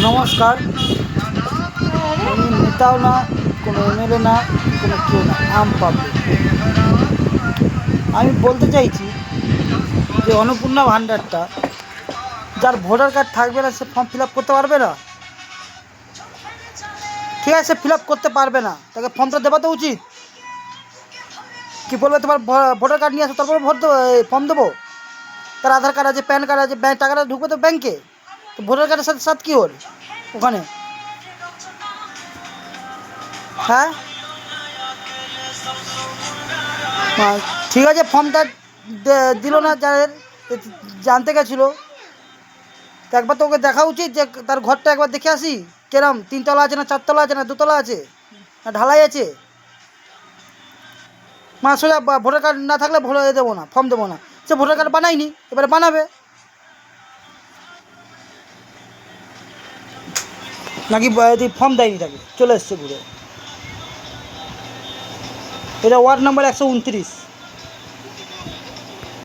নমস্কার। আমি নেতাও না, কোনো এমএলএ না, কোনো কেউ না, আম পাবলিক। আমি বলতে চাইছি যে অন্নপূর্ণা ভাণ্ডারটা যার ভোটার কার্ড থাকবে না সে ফর্ম ফিল আপ করতে পারবে না। ঠিক আছে, সে ফিল আপ করতে পারবে না, তাকে ফর্মটা দেওয়া তো উচিত। কী বলবে, তোমার ভোটার কার্ড নিয়ে আসো, তারপরে ফর্ম দেবো। তার আধার কার্ড আছে, প্যান কার্ড আছে, ব্যাংক টাকাটা ঢুকবে তো ব্যাংকে, তো ভোটার কার্ডের সাথে সাথে কী হল ওখানে? হ্যাঁ, ঠিক আছে, ফর্মটা দিল না, যাদের জানতে গেছিলো, তো একবার তো ওকে দেখা উচিত যে তার ঘরটা একবার দেখে আসি কেরম, 3 তলা আছে না 4 তলা আছে না 2 তলা আছে না ঢালাই আছে। সোজা ভোটার কার্ড না থাকলে দেবো না, ফর্ম দেবো না। সে ভোটার কার্ড বানায়নি, এবারে বানাবে। নাকি ফর্ম দেয়নি, তাকে চলে এসছে ঘুরে। এটা ওয়ার্ড নাম্বার 129।